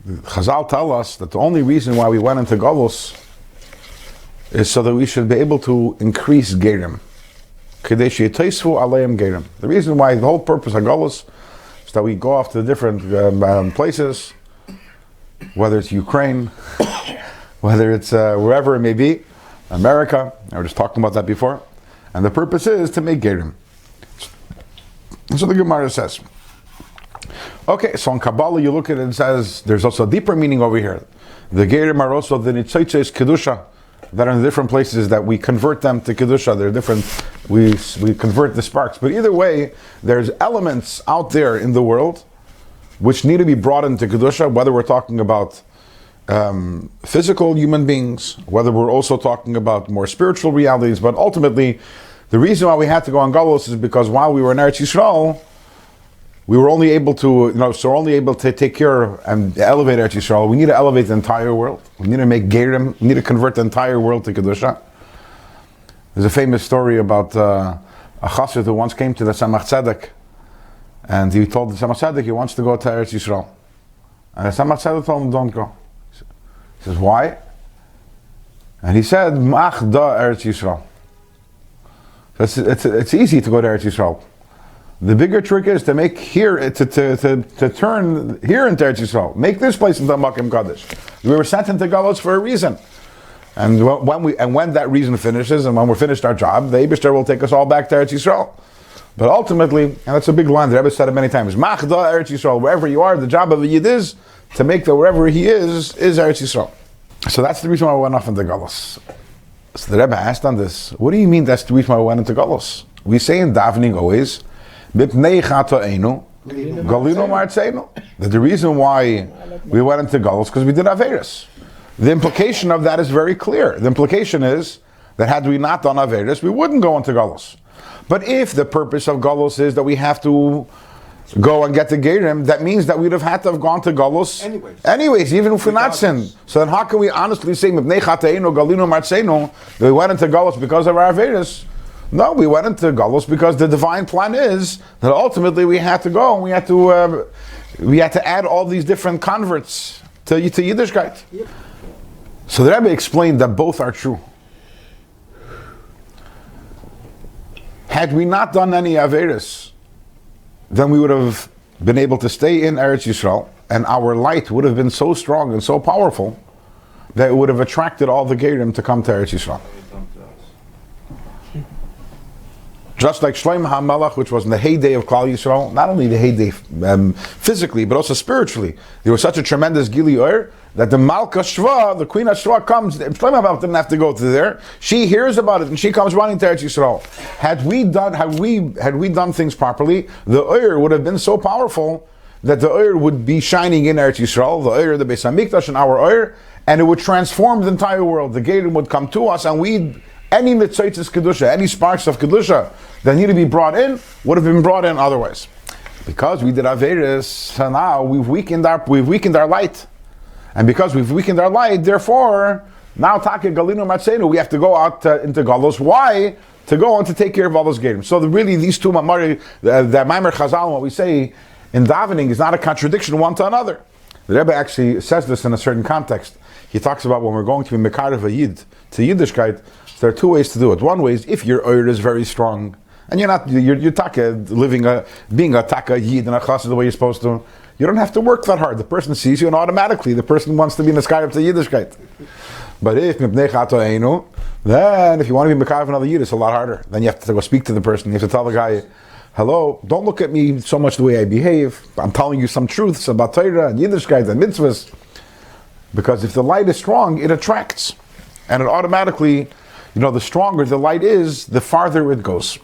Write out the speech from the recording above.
Chazal tell us that the only reason why we went into Galus is so that we should be able to increase Gerim. The reason why, the whole purpose of Galus is that we go off to the different places, whether it's Ukraine, whether it's wherever it may be, America, I was just talking about that before, and the purpose is to make Gerim. So the Gemara says. Okay, so in Kabbalah you look at it and it says there's also a deeper meaning over here. The Gerim are also the Nitzoitzes Kedusha that are in different places that we convert them to Kedusha. They're different, we convert the sparks. But either way, there's elements out there in the world which need to be brought into Kedusha, whether we're talking about physical human beings, whether we're also talking about more spiritual realities. But ultimately, the reason why we had to go on Galus is because while we were in Eretz Yisrael, we were only able to, only able to take care and elevate Eretz Yisrael. We need to elevate the entire world. We need to make Gerim. We need to convert the entire world to Kedusha. There's a famous story about a chassid who once came to the Tzemach Tzedek, and he told the Tzemach Tzedek he wants to go to Eretz Yisrael. And the Tzemach Tzedek told him, don't go. He says, why? And he said, Mach da Eretz Yisrael. It's easy to go to Eretz Yisrael. The bigger trick is to make here, to turn here into Eretz Yisrael. Make this place into Makim Kaddish. We were sent into Galus for a reason. And when that reason finishes, and when we're finished our job, the Eibishter will take us all back to Eretz Yisrael. But ultimately, and that's a big line, the Rebbe said it many times, Machda Eretz Yisrael, wherever you are, the job of a Yid is to make that wherever he is Eretz Yisrael. So that's the reason why we went off into Galus. So the Rebbe asked on this, what do you mean that's the reason why we went into Galus? We say in davening always, that the reason why we went into Galus because we did Averis. The implication of that is very clear. The implication is that had we not done Averis, we wouldn't go into Galus. But if the purpose of Galus is that we have to go and get the Gerim, that means that we'd have had to have gone to Galus anyways, even if we're not sinned. So then how can we honestly say that we went into Galus because of our Averis? No, we went into Galus because the divine plan is that ultimately we had to go and we had to add all these different converts to Yiddishkeit. Yep. So the Rebbe explained that both are true. Had we not done any Averis, then we would have been able to stay in Eretz Yisrael, and our light would have been so strong and so powerful that it would have attracted all the Gerim to come to Eretz Yisrael. Just like Shlomo HaMelech, which was in the heyday of Klal Yisrael, not only the heyday physically, but also spiritually. There was such a tremendous Gili Ur that the Malka Shva, the Queen of Shva, comes. Shlomo HaMelech didn't have to go to there. She hears about it and she comes running to Eretz Yisrael. Had we done things properly, the Ur would have been so powerful that the Ur would be shining in Eretz Yisrael, the Ur, the Beis HaMikdash, and our Ur, and it would transform the entire world. The Gerim would come to us, and any Nitzoitzes Kedusha, any sparks of Kedusha that need to be brought in, would have been brought in otherwise. Because we did Averis, so now we've weakened our light. And because we've weakened our light, therefore, now Taka Galinu Matzenu, we have to go out into Galus. Why? To go and to take care of all those Gerim. So really these two Mamari, the Maimer Chazal, what we say in davening is not a contradiction one to another. The Rebbe actually says this in a certain context. He talks about when we're going to be Mekarev a Yid, to Yiddishkeit, there are two ways to do it. One way is if your Ur is very strong, and you're taka being a taka Yid and a chassid the way you're supposed to, you don't have to work that hard. The person sees you and automatically the person wants to be in the sky up to Yiddishkeit. But if then if you want to be Mekarev another Yid, it's a lot harder. Then you have to go speak to the person. You have to tell the guy, hello, don't look at me so much the way I behave. I'm telling you some truths about Torah and Yiddishkeit and mitzvahs. Because if the light is strong, it attracts. And it automatically, the stronger the light is, the farther it goes.